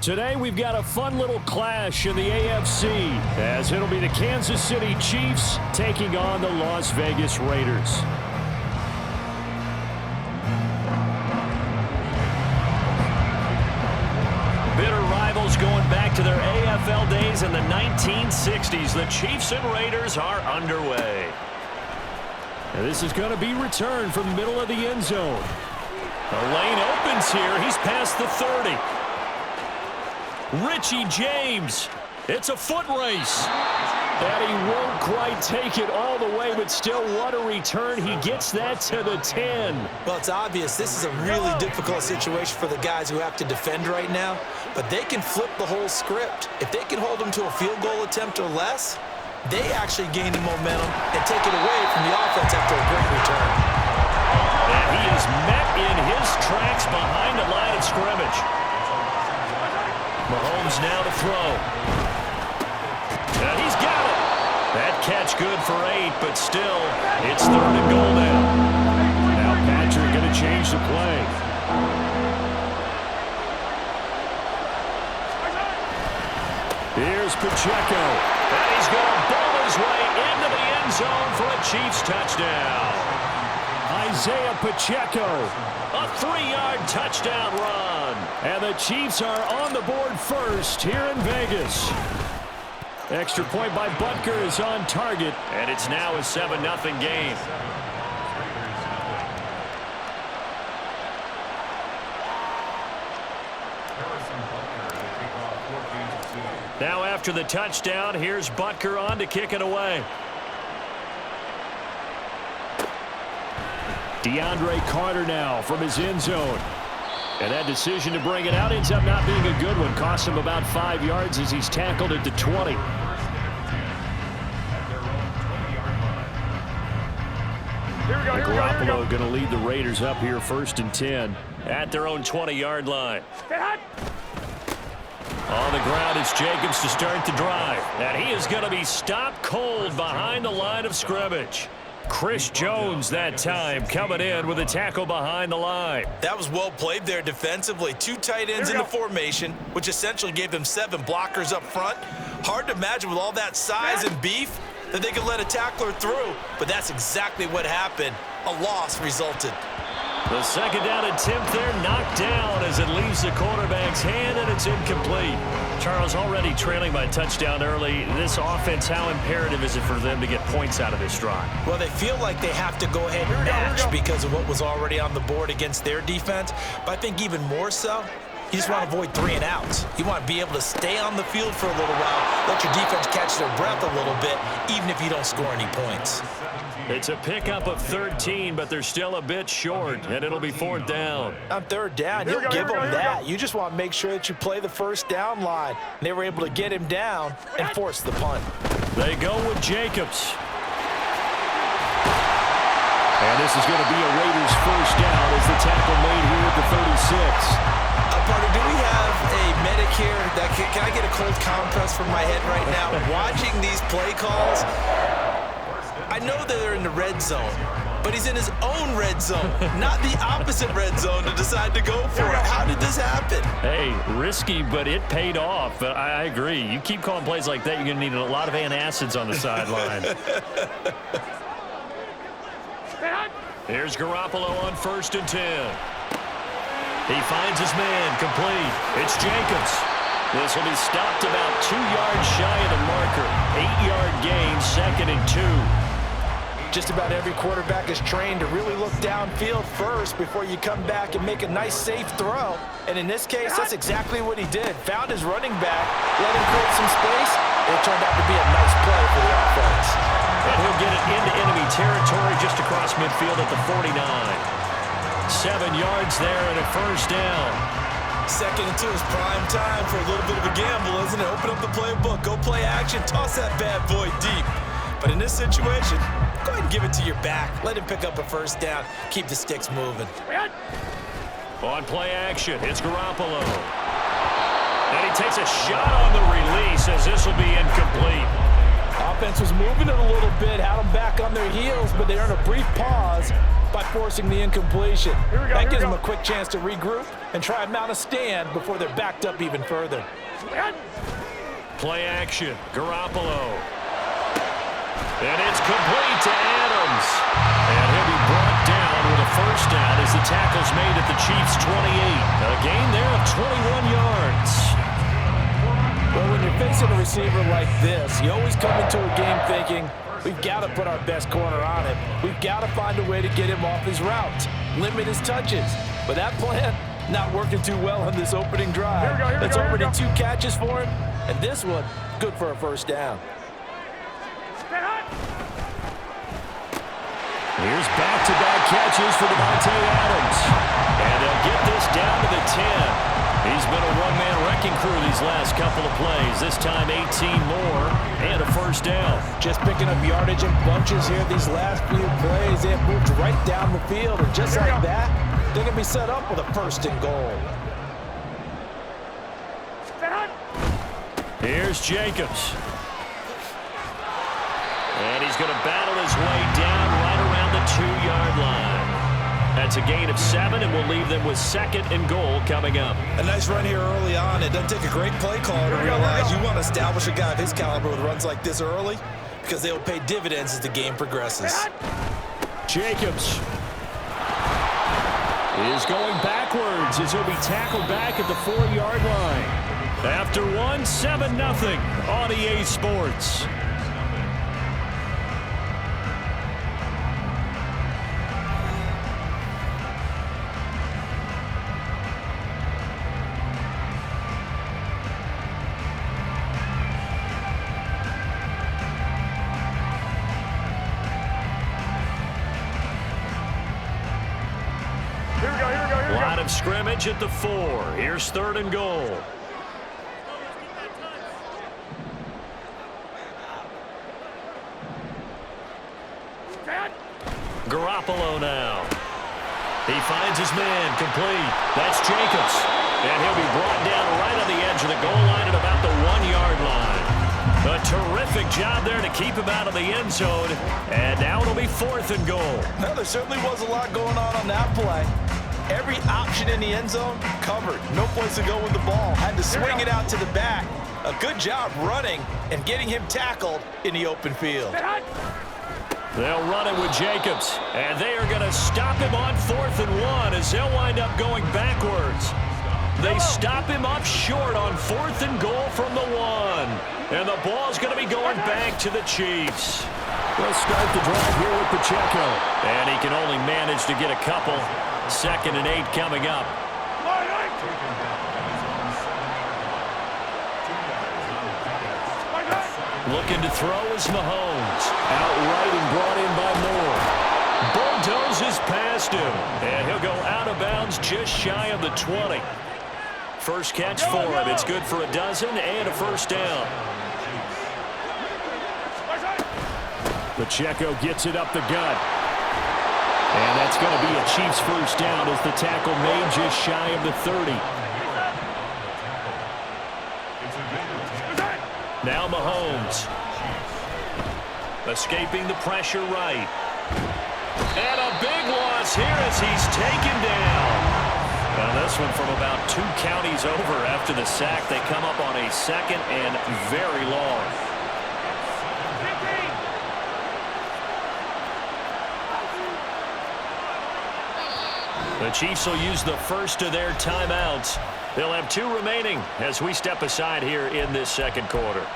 Today we've got a fun little clash in the AFC as it'll be the Kansas City Chiefs taking on the Las Vegas Raiders. Bitter rivals going back to their AFL days in the 1960s. The Chiefs and Raiders are underway. And this is going to be returned from the middle of the end zone. The lane opens here. He's past the 30. Richie James. It's a foot race. And he won't quite take it all the way, but still what a return. He gets that to the 10. Well, it's obvious this is a really difficult situation for the guys who have to defend right now, but they can flip the whole script. If they can hold them to a field goal attempt or less, they actually gain the momentum and take it away from the offense after a great return. And he is met in his tracks behind the line of scrimmage. Mahomes now to throw. And he's got it. That catch good for 8, but still, it's 3rd and goal now. Now Patrick going to change the play. Here's Pacheco. And he's going to bowl his way into the end zone for a Chiefs touchdown. Isaiah Pacheco. A 3-yard touchdown run. And the Chiefs are on the board first here in Vegas. Extra point by Butker is on target. And it's now a 7-0 game. Now after the touchdown, here's Butker on to kick it away. DeAndre Carter now from his end zone. And that decision to bring it out ends up not being a good one. Costs him about 5 yards as he's tackled at the 20. Garoppolo going to lead the Raiders up here 1st and 10 at their own 20-yard line. On the ground, it's Jacobs to start the drive. And he is going to be stopped cold behind the line of scrimmage. Chris Jones that time coming in with a tackle behind the line. That was well played there defensively. 2 tight ends in the formation, which essentially gave them 7 blockers up front. Hard to imagine with all that size and beef that they could let a tackler through, but that's exactly what happened. A loss resulted. The 2nd down attempt there knocked down as it leaves the quarterback's hand, and it's incomplete. Charles, already trailing by touchdown early. This offense, how imperative is it for them to get points out of this drive? Well, they feel like they have to go ahead and match because of what was already on the board against their defense. But I think even more so, you just want to avoid 3 and outs. You want to be able to stay on the field for a little while, let your defense catch their breath a little bit, even if you don't score any points. It's a pickup of 13, but they're still a bit short, and it'll be 4th down. On 3rd down, you'll give them that. You just want to make sure that you play the 1st down line. They were able to get him down and force the punt. They go with Jacobs. And this is going to be a Raiders 1st down as the tackle made here at the 36. Partner, do we have a medic here? Can I get a cold compress from my head right now? Watching these play calls, I know that they're in the red zone, but he's in his own red zone, not the opposite red zone to decide to go for it. How did this happen? Hey, risky, but it paid off. But I agree. You keep calling plays like that, you're going to need a lot of antacids on the sideline. Here's Garoppolo on 1st and 10. He finds his man, complete. It's Jacobs. This will be stopped about 2 yards shy of the marker. 8-yard gain, 2nd and 2. Just about every quarterback is trained to really look downfield first before you come back and make a nice, safe throw. And in this case, that's exactly what he did. Found his running back, let him create some space. It turned out to be a nice play for the offense. And he'll get it into enemy territory just across midfield at the 49. 7 yards there and a 1st down. 2nd and 2 is prime time for a little bit of a gamble, isn't it? Open up the playbook, go play action, toss that bad boy deep. But in this situation, go ahead and give it to your back. Let him pick up a 1st down. Keep the sticks moving. On play action, it's Garoppolo. And he takes a shot on the release as this will be incomplete. Offense was moving it a little bit, had them back on their heels, but they earned a brief pause by forcing the incompletion. That gives them a quick chance to regroup and try and mount a stand before they're backed up even further. Play action, Garoppolo. And it's complete to Adams. And he'll be brought down with a first down as the tackle's made at the Chiefs' 28. A gain there of 21 yards. Well, when you're facing a receiver like this, you always come into a game thinking, we've got to put our best corner on him. We've got to find a way to get him off his route, limit his touches. But that plan, not working too well on this opening drive. That's already 2 catches for him, and this one, good for a first down. Here's back-to-back catches for Davante Adams. And they'll get this down to the 10. He's been a one-man wrecking crew these last couple of plays. This time 18 more and a first down. Just picking up yardage in bunches here these last few plays. They have moved right down the field, and just like that, they're going to be set up with a first and goal. Here's Jacobs. And he's going to battle his way down right around the 2-yard line. That's a gain of 7, and we'll leave them with 2nd and goal coming up. A nice run here early on. It doesn't take a great play caller to realize you want to establish a guy of his caliber with runs like this early because they will pay dividends as the game progresses. Jacobs is going backwards as he'll be tackled back at the 4-yard line. After 1, 7-0 on EA Sports. Line of scrimmage at the 4. Here's 3rd and goal. Garoppolo now. He finds his man complete. That's Jacobs. And he'll be brought down right on the edge of the goal line at about the 1-yard line. A terrific job there to keep him out of the end zone. And now it'll be 4th and goal. Well, there certainly was a lot going on that play. Every option in the end zone covered. No place to go with the ball. Had to swing it out to the back. A good job running and getting him tackled in the open field. They'll run it with Jacobs. And they are going to stop him on 4th and 1 as they'll wind up going backwards. They stop him up short on 4th and goal from the 1. And the ball's going to be going back to the Chiefs. They'll start the drive here with Pacheco. And he can only manage to get a couple. 2nd and 8 coming up. Looking to throw is Mahomes. Outright and brought in by Moore. Bulldozes past him. And he'll go out of bounds just shy of the 20. First catch for him. It's good for a dozen and a first down. Pacheco gets it up the gut. And that's going to be a Chiefs first down as the tackle made just shy of the 30. Now Mahomes. Escaping the pressure right. And a big loss here as he's taken down. Now this one from about 2 counties over after the sack. They come up on a 2nd and very long. The Chiefs will use the first of their timeouts. They'll have 2 remaining as we step aside here in this 2nd quarter.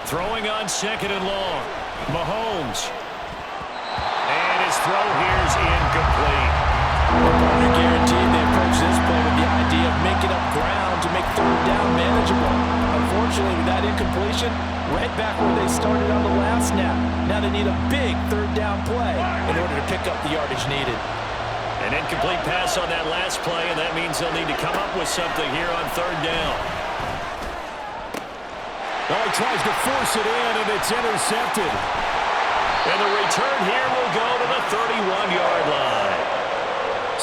Throwing on 2nd and long. Mahomes. And his throw here is incomplete. You're guaranteed they approach this play with the idea of making up ground to make 3rd down manageable. Unfortunately, with that incompletion, right back where they started on the last snap. Now they need a big 3rd down play in order to pick up the yardage needed. An incomplete pass on that last play, and that means they'll need to come up with something here on third down. Oh, he tries to force it in, and it's intercepted. And the return here will go to the 31-yard line.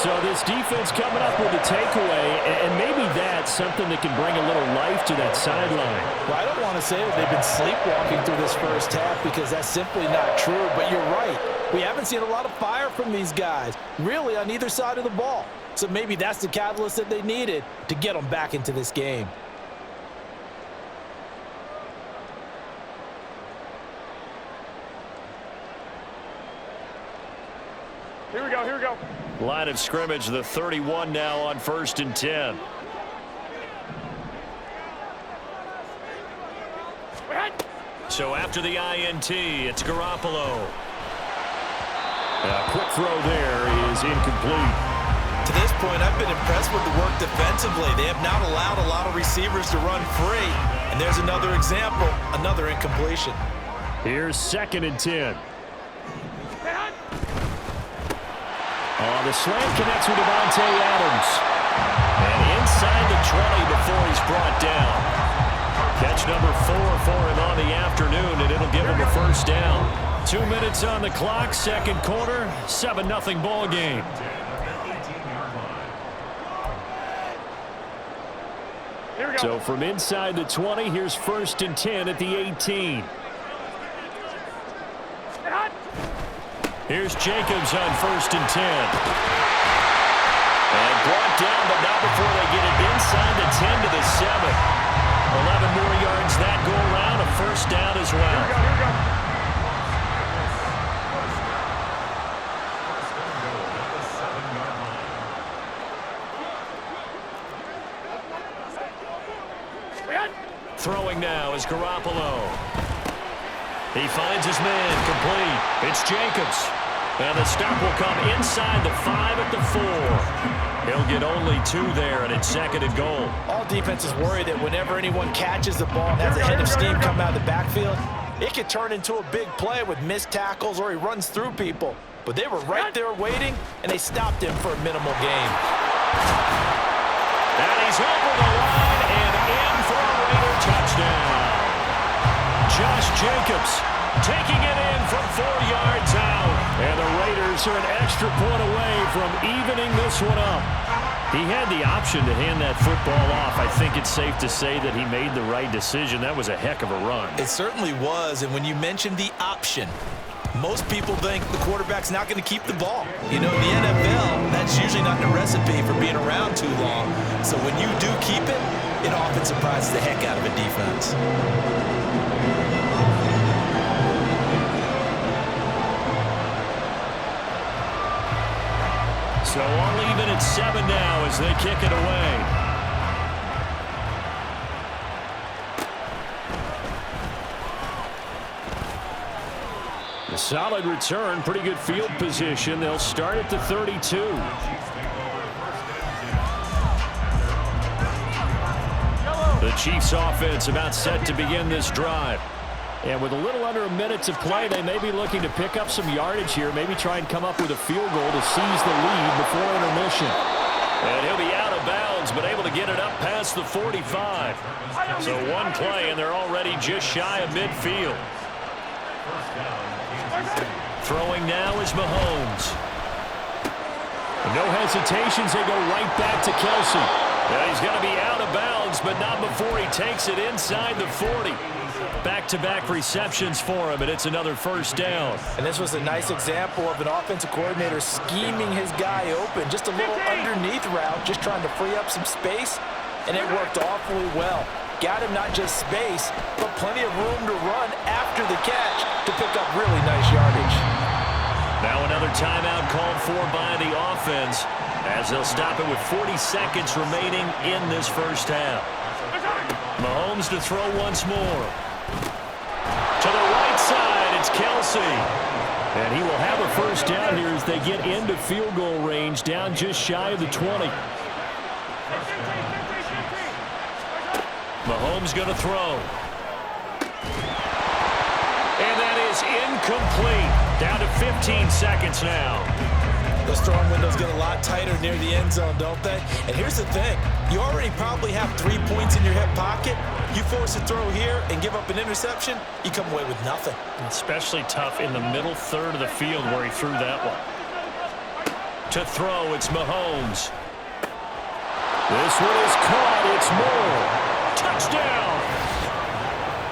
So this defense coming up with a takeaway, and maybe that's something that can bring a little life to that sideline. Well, I don't want to say that they've been sleepwalking through this first half because that's simply not true, but you're right. We haven't seen a lot of fire from these guys, really on either side of the ball. So maybe that's the catalyst that they needed to get them back into this game. Here we go, here we go. Line of scrimmage, the 31 now on 1st and 10. So after the INT, it's Garoppolo. A quick throw there is incomplete. To this point, I've been impressed with the work defensively. They have not allowed a lot of receivers to run free. And there's another example, another incompletion. Here's 2nd and 10. The slant connects with Devontae Adams. And inside the 20 before he's brought down. Catch number 4 for him on the afternoon, and it'll give him a first down. 2 minutes on the clock, second quarter, 7-0 ball game. So from inside the 20, here's 1st and 10 at the 18. Here's Jacobs on 1st and 10. And brought down, but not before they get it inside the 10 to the 7. 11 more yards that go around, a first down as well. Here we go. Throwing now is Garoppolo. He finds his man, complete. It's Jacobs. And the stop will come inside the 5 at the 4. He'll get only 2 there, and it's 2nd and goal. All defenses worry that whenever anyone catches the ball and has a head of steam come out of the backfield, it could turn into a big play with missed tackles or he runs through people. But they were right there waiting, and they stopped him for a minimal gain. And he's over the line and in for a Raider touchdown. Josh Jacobs taking it in from 4 yards out. And the Raiders are an extra point away from evening this one up. He had the option to hand that football off. I think it's safe to say that he made the right decision. That was a heck of a run. It certainly was, and when you mentioned the option, most people think the quarterback's not going to keep the ball. You know, in the NFL, that's usually not the recipe for being around too long. So when you do keep it, it often surprises the heck out of a defense. So all even at 7 now as they kick it away. A solid return, pretty good field position. They'll start at the 32. The Chiefs offense about set to begin this drive. And with a little under a minute to play, they may be looking to pick up some yardage here, maybe try and come up with a field goal to seize the lead before intermission. And he'll be out of bounds, but able to get it up past the 45. So one play, and they're already just shy of midfield. Throwing now is Mahomes. No hesitations, they go right back to Kelsey. Yeah, he's going to be out of bounds, but not before he takes it inside the 40. Back-to-back receptions for him, and it's another first down. And this was a nice example of an offensive coordinator scheming his guy open. Just a little underneath route, just trying to free up some space, and it worked awfully well. Got him not just space, but plenty of room to run after the catch to pick up really nice yardage. Now another timeout called for by the offense as they'll stop it with 40 seconds remaining in this first half. Mahomes to throw once more. To the right side, it's Kelsey. And he will have a first down here as they get into field goal range, down just shy of the 20. Mahomes going to throw. And that is incomplete. Down to 15 seconds now. Those throwing windows get a lot tighter near the end zone, don't they? And here's the thing. You already probably have 3 points in your hip pocket. You force a throw here and give up an interception, you come away with nothing. Especially tough in the middle third of the field where he threw that one. To throw, it's Mahomes. This one is caught. It's Moore. Touchdown!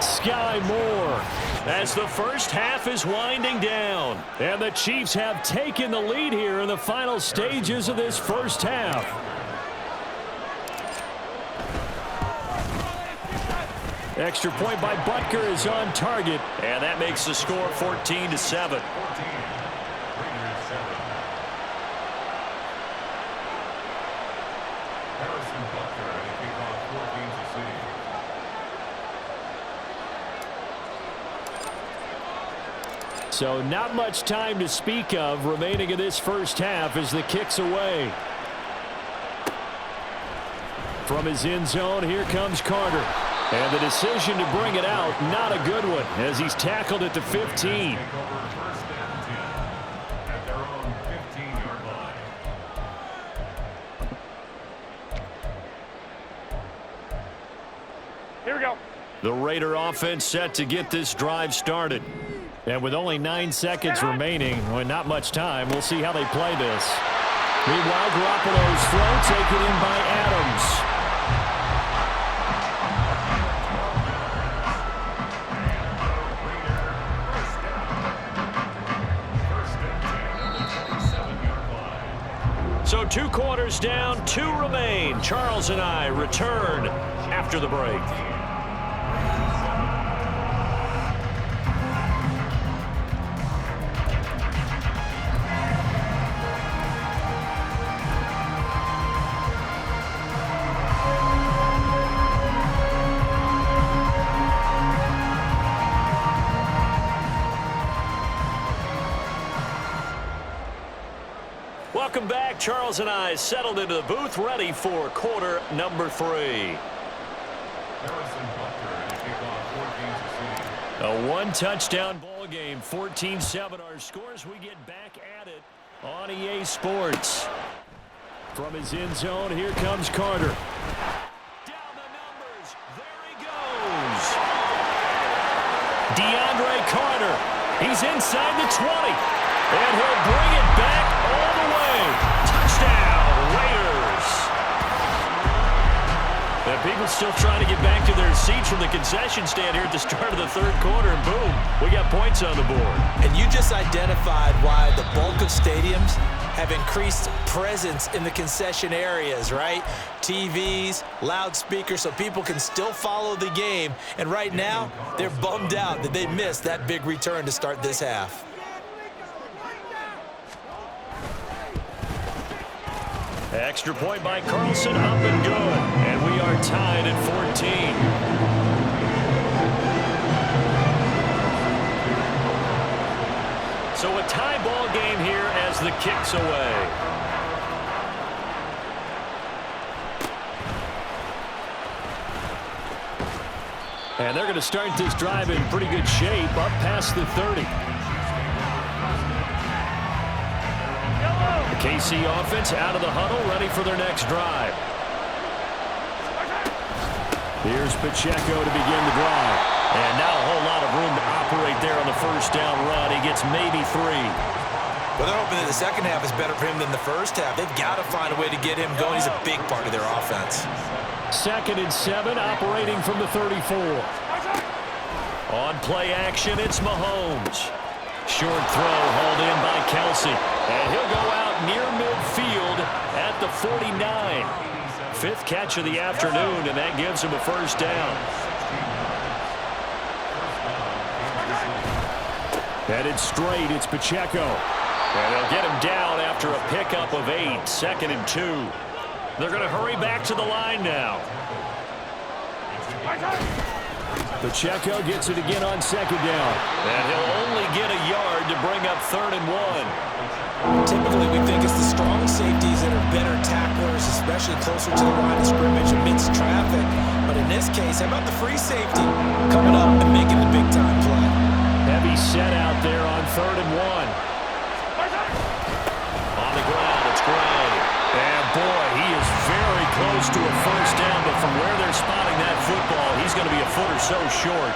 Sky Moore. As the first half is winding down. And the Chiefs have taken the lead here in the final stages of this first half. Extra point by Butker is on target. And that makes the score 14-7. So not much time to speak of remaining in this first half as the kick's away. From his end zone, here comes Carter. And the decision to bring it out, not a good one, as he's tackled at the 15. Here we go. The Raider offense set to get this drive started. And with only 9 seconds remaining, well, not much time, we'll see how they play this. Meanwhile, Garoppolo's throw taken in by Adams. So 2 quarters down, 2 remain. Charles and I return after the break. Welcome back. Charles and I settled into the booth, ready for quarter number 3. A 1-touchdown ball game, 14-7 our scores. We get back at it on EA Sports. From his end zone, here comes Carter. Down the numbers. There he goes. DeAndre Carter. He's inside the 20. And he'll bring it back all the way. Touchdown, Raiders. And people still trying to get back to their seats from the concession stand here at the start of the third quarter. And boom, we got points on the board. And you just identified why the bulk of stadiums have increased presence in the concession areas, right? TVs, loudspeakers, so people can still follow the game. And right now, they're bummed out that they missed that big return to start this half. Extra point by Carlson, up and good. And we are tied at 14. So a tie ball game here as the kick's away. And they're going to start this drive in pretty good shape, up past the 30. The KC offense out of the huddle, ready for their next drive. Here's Pacheco to begin the drive. And not a whole lot of room to operate there on the first down run. He gets maybe 3. Well, they're hoping that the second half is better for him than the first half. They've got to find a way to get him going. He's a big part of their offense. 2nd and 7, operating from the 34. On play action, it's Mahomes. Short throw hauled in by Kelsey. And he'll go out near midfield at the 49. 5th catch of the afternoon, and that gives him a first down. Headed straight, it's Pacheco. And they'll get him down after a pickup of 8. 2nd and 2. They're going to hurry back to the line now. Pacheco gets it again on 2nd down. And he'll only get a yard to bring up 3rd and 1. Typically, we think it's the strong safeties that are better tacklers, especially closer to the line of scrimmage amidst traffic. But in this case, how about the free safety coming up and making the big-time play? Heavy set out there on 3rd and 1. On the Gray. And boy, he is very close to a first down, but from where they're spotting that football, he's going to be a foot or so short.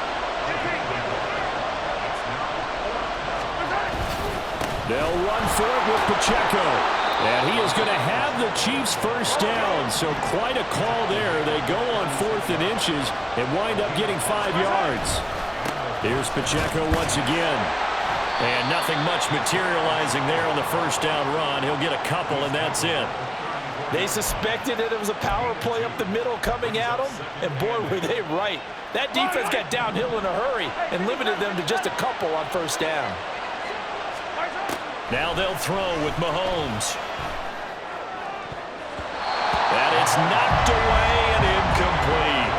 They'll run for it with Pacheco. And he is going to have the Chiefs first down. So quite a call there. They go on 4th and inches and wind up getting 5 yards. Here's Pacheco once again. And nothing much materializing there on the first down run. He'll get a couple, and that's it. They suspected that it was a power play up the middle coming at them, and boy, were they right. That defense got downhill in a hurry and limited them to just a couple on first down. Now they'll throw with Mahomes. And it's knocked away and incomplete.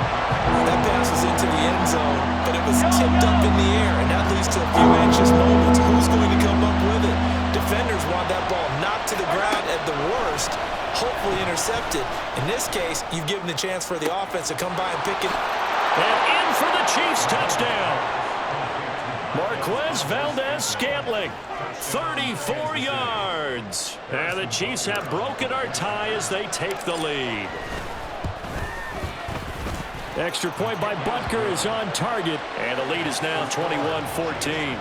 That pass was into the end zone, but it was tipped up in the air, and that leads to a few anxious moments. Who's going to come up with it? Defenders want that ball knocked to the ground at the worst, hopefully intercepted. In this case, you've given the chance for the offense to come by and pick it. And in for the Chiefs touchdown. Marquez Valdez-Scantling, 34 yards. And the Chiefs have broken our tie as they take the lead. Extra point by Butker is on target, and the lead is now 21-14.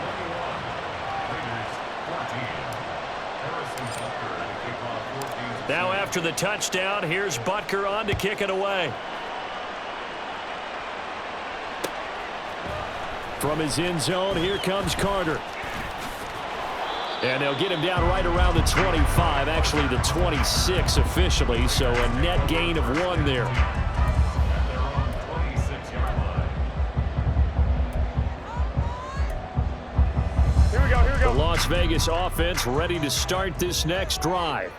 Now after the touchdown, here's Butker on to kick it away. From his end zone, here comes Carter. And they'll get him down right around the 25, actually the 26 officially, so a net gain of 1 there. The Las Vegas offense ready to start this next drive.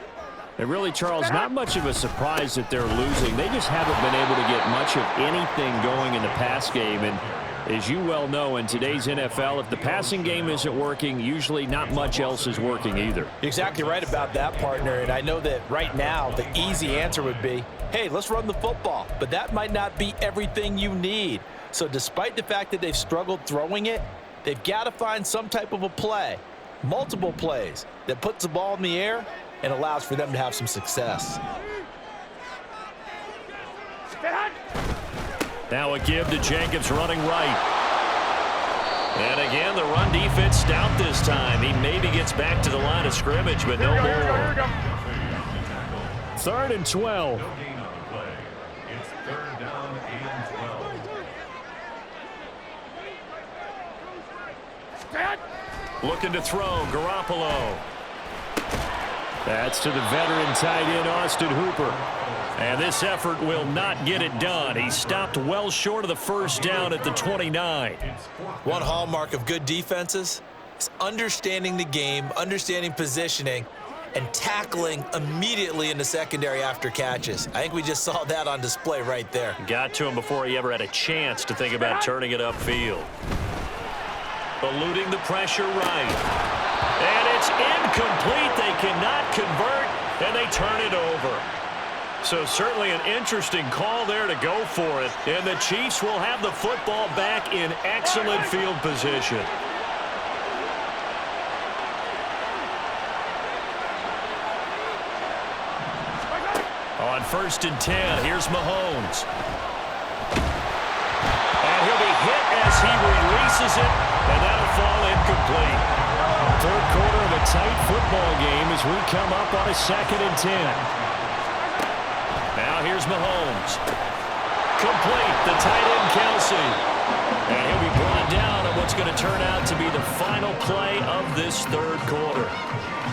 And really, Charles, not much of a surprise that they're losing. They just haven't been able to get much of anything going in the pass game. And as you well know, in today's NFL, if the passing game isn't working, usually not much else is working either. Exactly right about that, partner. And I know that right now the easy answer would be, hey, let's run the football. But that might not be everything you need. So despite the fact that they've struggled throwing it, they've got to find some type of a play, multiple plays, that puts the ball in the air and allows for them to have some success. Now a give to Jacobs running right. And again, the run defense stout this time. He maybe gets back to the line of scrimmage, but no more. 3rd and 12. It's 3rd down and 12. Looking to throw, Garoppolo. That's to the veteran tight end, Austin Hooper. And this effort will not get it done. He stopped well short of the first down at the 29. One hallmark of good defenses is understanding the game, understanding positioning, and tackling immediately in the secondary after catches. I think we just saw that on display right there. Got to him before he ever had a chance to think about turning it upfield. Eluding the pressure right. And it's incomplete. They cannot convert, and they turn it over. So certainly an interesting call there to go for it. And the Chiefs will have the football back in excellent field position. On 1st and 10, here's Mahomes. And he'll be hit as he releases it, and that'll fall incomplete. 3rd quarter of a tight football game as we come up on a 2nd and 10. Now here's Mahomes. Complete, the tight end Kelsey. And he'll be brought down on what's going to turn out to be the final play of this 3rd quarter.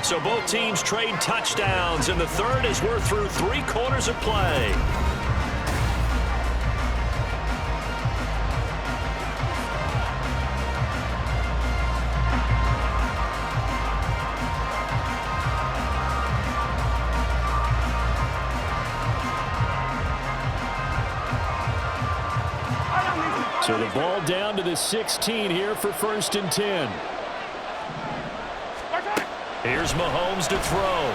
So both teams trade touchdowns in the 3rd as we're through 3 quarters of play. So the ball down to the 16 here for 1st and 10. Here's Mahomes to throw.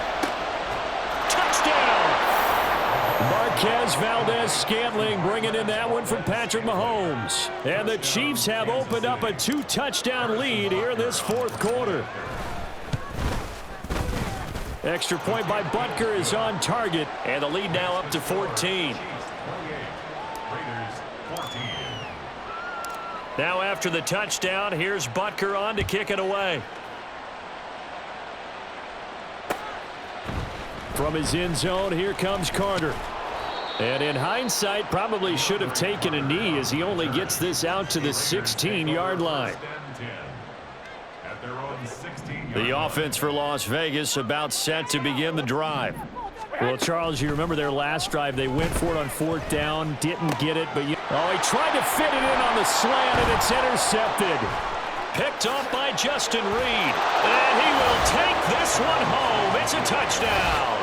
Touchdown! Marquez Valdez-Scantling bringing in that one from Patrick Mahomes. And the Chiefs have opened up a 2-touchdown lead here in this 4th quarter. Extra point by Butker is on target, and the lead now up to 14. Now after the touchdown, here's Butker on to kick it away. From his end zone, here comes Carter. And in hindsight, probably should have taken a knee as he only gets this out to the 16-yard line. The offense for Las Vegas about set to begin the drive. Well, Charles, you remember their last drive. They went for it on 4th down, didn't get it, but he tried to fit it in on the slant, and it's intercepted. Picked off by Justin Reed, and he will take this one home. It's a touchdown.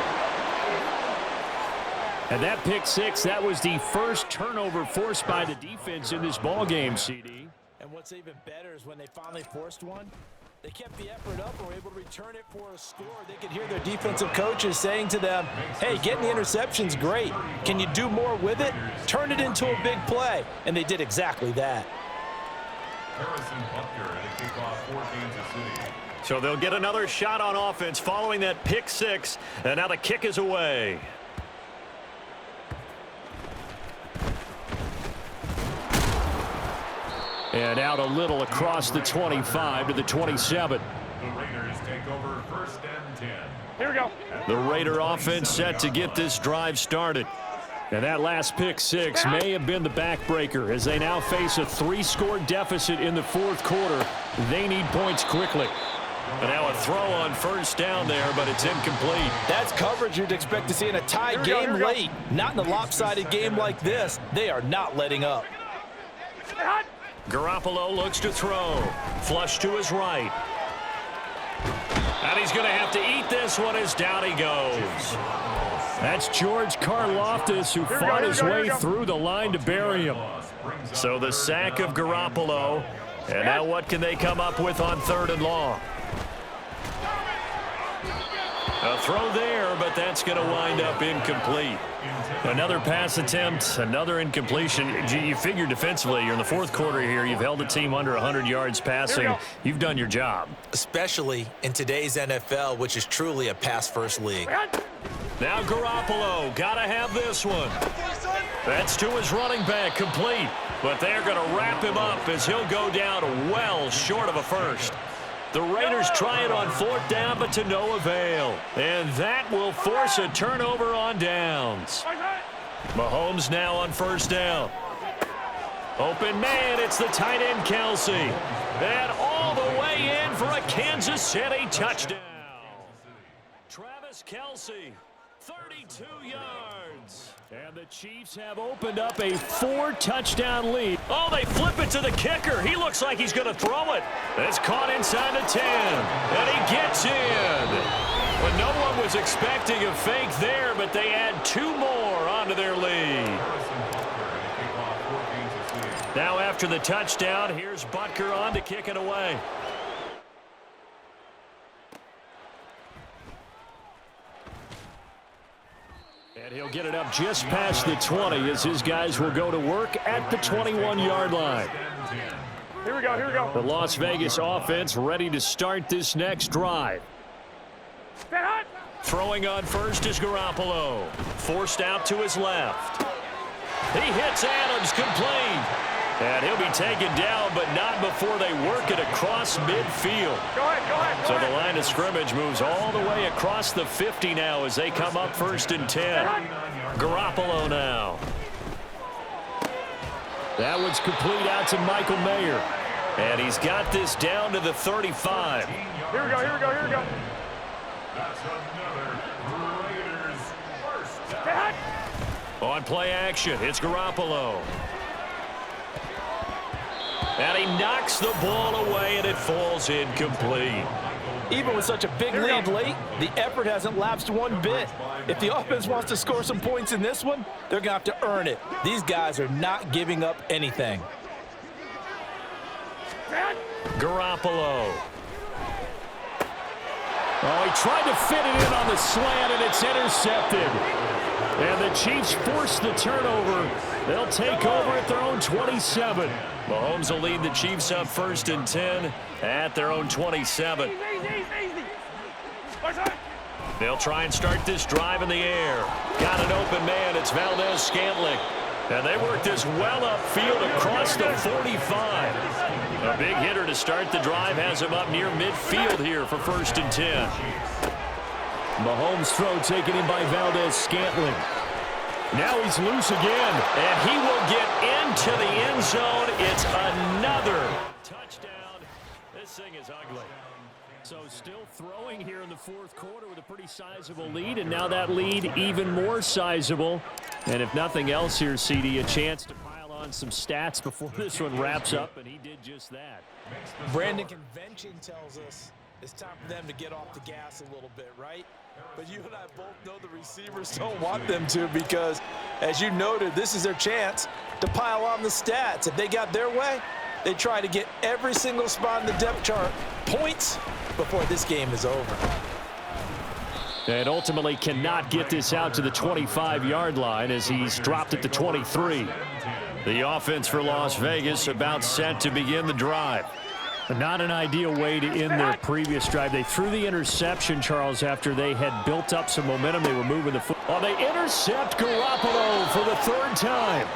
And that pick six, that was the first turnover forced by the defense in this ballgame, CD. And what's even better is when they finally forced one, they kept the effort up and were able to return it for a score. They could hear their defensive coaches saying to them, hey, getting the interception's great. Can you do more with it? Turn it into a big play. And they did exactly that. So they'll get another shot on offense following that pick six. And now the kick is away. And out a little across the 25 to the 27. The Raiders take over 1st and 10. Here we go. The Raider offense set to get this drive started. And that last pick six may have been the backbreaker as they now face a 3-score deficit in the 4th quarter. They need points quickly. And now a throw on 1st down there, but it's incomplete. That's coverage you'd expect to see in a tie game late. Not in a lopsided game like this. They are not letting up. Garoppolo looks to throw. Flush to his right. And he's going to have to eat this one as down he goes. That's George Karlaftis who fought his way through the line to bury him. So the sack of Garoppolo. And now what can they come up with on 3rd and long? A throw there, but that's going to wind up incomplete. Another pass attempt, another incompletion. You figure defensively, you're in the 4th quarter here. You've held the team under 100 yards passing. You've done your job. Especially in today's NFL, which is truly a pass-first league. Now Garoppolo, got to have this one. That's to his running back, complete. But they're going to wrap him up as he'll go down well short of a first. The Raiders try it on 4th down, but to no avail. And that will force a turnover on downs. Mahomes now on 1st down. Open man, it's the tight end Kelsey. And all the way in for a Kansas City touchdown. Travis Kelsey, 32 yards. And the Chiefs have opened up a 4-touchdown lead. Oh, they flip it to the kicker. He looks like he's going to throw it. It's caught inside the 10. And he gets in. But no one was expecting a fake there, but they add 2 more onto their lead. Now after the touchdown, here's Butker on to kick it away. And he'll get it up just past the 20 as his guys will go to work at the 21-yard line. Here we go, here we go. The Las Vegas offense ready to start this next drive. Throwing on 1st is Garoppolo. Forced out to his left. He hits Adams, complete. And he'll be taken down, but not before they work it across midfield. Go ahead. So the line of scrimmage moves all the way across the 50 now as they come up 1st and 10. Garoppolo now. That one's complete out to Michael Mayer. And he's got this down to the 35. Here we go. That's another Raiders first. On play action, it's Garoppolo. And he knocks the ball away, and it falls incomplete. Even with such a big lead late, the effort hasn't lapsed one bit. If the offense wants to score some points in this one, they're going to have to earn it. These guys are not giving up anything. Garoppolo. Oh, he tried to fit it in on the slant, and it's intercepted. And the Chiefs force the turnover. They'll take over at their own 27. Mahomes will lead the Chiefs up 1st and 10 at their own 27. They'll try and start this drive in the air. Got an open man. It's Valdez-Scantling. And they work this well upfield across the 45. A big hitter to start the drive has him up near midfield here for 1st and 10. Mahomes' throw taken in by Valdez-Scantling. Now he's loose again, and he will get into the end zone. It's another touchdown. This thing is ugly. So still throwing here in the 4th quarter with a pretty sizable lead, and now that lead even more sizable. And if nothing else here, CD, a chance to pile on some stats before this one wraps up, and he did just that. Brandon, convention tells us it's time for them to get off the gas a little bit, right? But you and I both know the receivers don't want them to because, as you noted, this is their chance to pile on the stats. If they got their way, they try to get every single spot in the depth chart points before this game is over. And ultimately cannot get this out to the 25-yard line as he's dropped at the 23. The offense for Las Vegas about set to begin the drive. Not an ideal way to end their previous drive. They threw the interception, Charles, after they had built up some momentum. They were moving the football. They intercept Garoppolo for the 3rd time.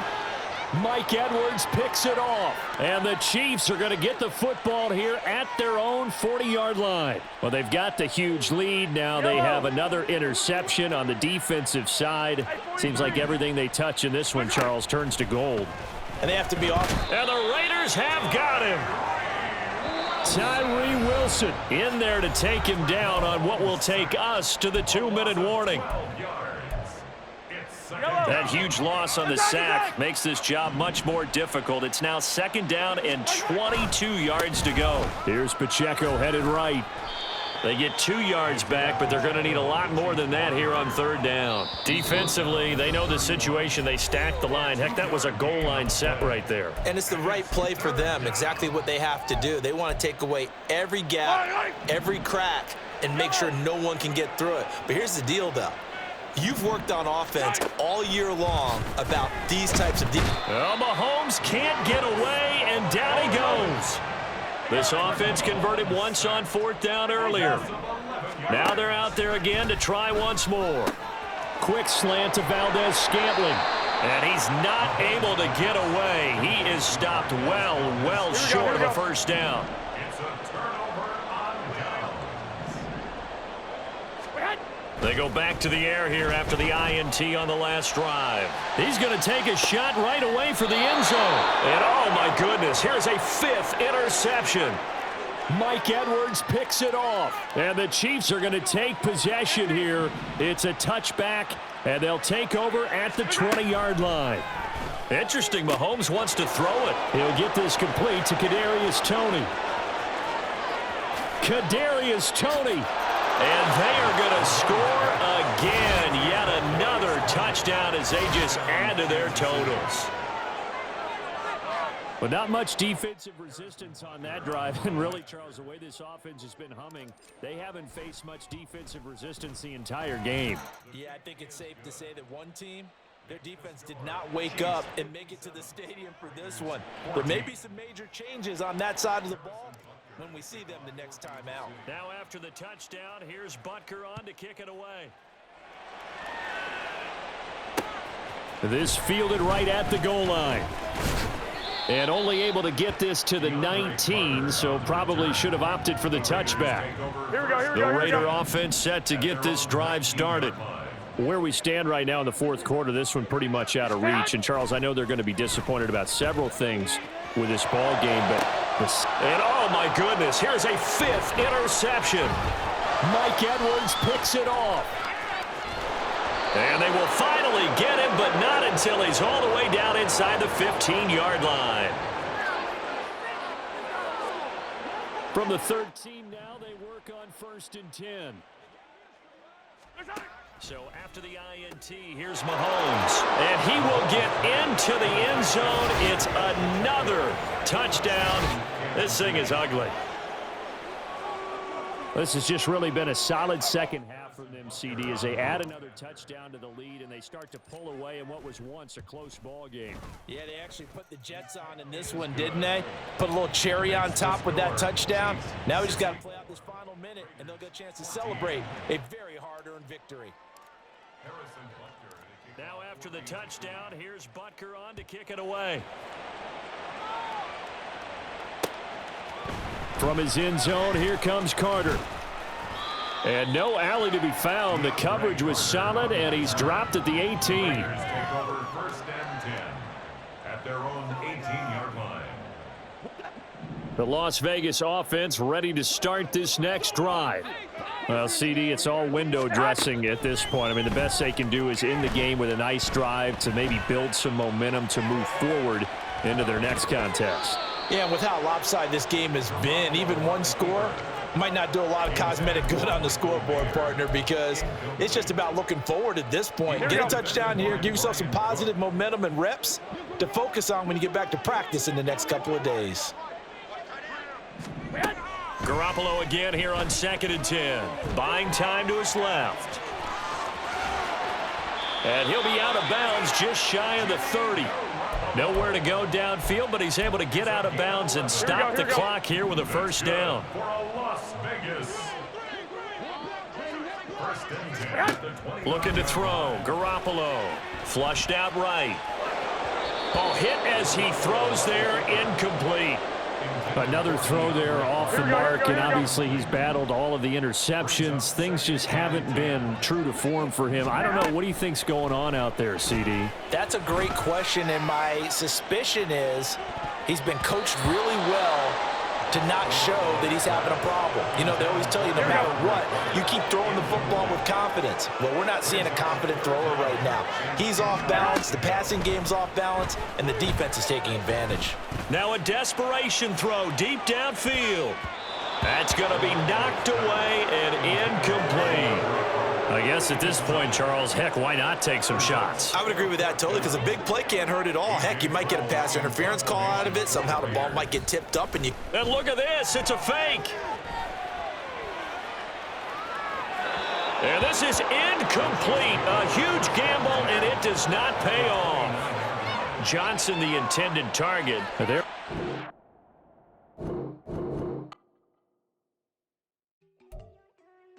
Mike Edwards picks it off. And the Chiefs are going to get the football here at their own 40-yard line. Well, they've got the huge lead. Now they have another interception on the defensive side. Seems like everything they touch in this one, Charles, turns to gold. And they have to be off. And the Raiders have got him. Tyree Wilson in there to take him down on what will take us to the 2-minute warning. That huge loss on the sack makes this job much more difficult. It's now 2nd down and 22 yards to go. Here's Pacheco headed right. They get 2 yards back, but they're going to need a lot more than that here on 3rd down. Defensively, they know the situation. They stacked the line. Heck, that was a goal line set right there. And it's the right play for them, exactly what they have to do. They want to take away every gap, every crack, and make sure no one can get through it. But here's the deal, though. You've worked on offense all year long about these types of defense. Well, Mahomes can't get away, and down he goes. This offense converted once on 4th down earlier. Now they're out there again to try once more. Quick slant to Valdez-Scantling. And he's not able to get away. He is stopped well short of a 1st down. It's a turnover on downs. They go back to the air here after the INT on the last drive. He's going to take a shot right away for the end zone. And oh my goodness, here's a 5th interception. Mike Edwards picks it off. And the Chiefs are going to take possession here. It's a touchback, and they'll take over at the 20-yard line. Interesting, Mahomes wants to throw it. He'll get this complete to Kadarius Toney. Kadarius Toney. And they are going to score again. Yet another touchdown as they just add to their totals. But not much defensive resistance on that drive. And really, Charles, the way this offense has been humming, they haven't faced much defensive resistance the entire game. Yeah, I think it's safe to say that one team, their defense did not wake up and make it to the stadium for this one. There may be some major changes on that side of the ball when we see them the next time out. Now after the touchdown, here's Butker on to kick it away. This fielded right at the goal line. And only able to get this to the 19, so probably should have opted for the touchback. The Raider offense set to get this drive started. Where we stand right now in the 4th quarter, this one pretty much out of reach. And, Charles, I know they're going to be disappointed about several things with this ball game, but and oh my goodness, here's a 5th interception. Mike Edwards picks it off. And they will finally get him, but not until he's all the way down inside the 15-yard line. From the 13 now, they work on 1st and 10. So after the INT, here's Mahomes. And he will get into the end zone. It's another touchdown. This thing is ugly. This has just really been a solid second half from them, CD, as they add another touchdown to the lead and they start to pull away in what was once a close ball game. Yeah, they actually put the Jets on in this one, didn't they? Put a little cherry on top with that touchdown. Now we just got to play out the this final minute, and they'll get a chance to celebrate a very hard-earned victory. Now after the touchdown, here's Butker on to kick it away. From his end zone, here comes Carter. And no alley to be found. The coverage was solid, and he's dropped at the 18. Take over 1st and 10 at their own 18-yard line. The Las Vegas offense ready to start this next drive. Well, CD, it's all window dressing at this point. I mean, the best they can do is end the game with a nice drive to maybe build some momentum to move forward into their next contest. Yeah, and with how lopsided this game has been, even one score might not do a lot of cosmetic good on the scoreboard, partner, because it's just about looking forward at this point. Get a touchdown here, give yourself some positive momentum and reps to focus on when you get back to practice in the next couple of days. Garoppolo again here on 2nd and 10. Buying time to his left. And he'll be out of bounds just shy of the 30. Nowhere to go downfield, but he's able to get out of bounds and stop the clock here with a first down. For a Las Vegas. 1st and 10 at the 25. Looking to throw. Garoppolo flushed out right. Ball hit as he throws there, incomplete. Another throw there off the mark, and obviously he's battled all of the interceptions. Things just haven't been true to form for him. I don't know. What do you think's going on out there, CD? That's a great question, and my suspicion is he's been coached really well to not show that he's having a problem. You know, they always tell you no matter what, you keep throwing the football with confidence. Well, we're not seeing a confident thrower right now. He's off balance, the passing game's off balance, and the defense is taking advantage. Now a desperation throw deep downfield. That's going to be knocked away and incomplete. I guess at this point, Charles, heck, why not take some shots? I would agree with that totally, because a big play can't hurt at all. Heck, you might get a pass interference call out of it. Somehow the ball might get tipped up, and you... And look at this. It's a fake. And this is incomplete. A huge gamble, and it does not pay off. Johnson, the intended target. There.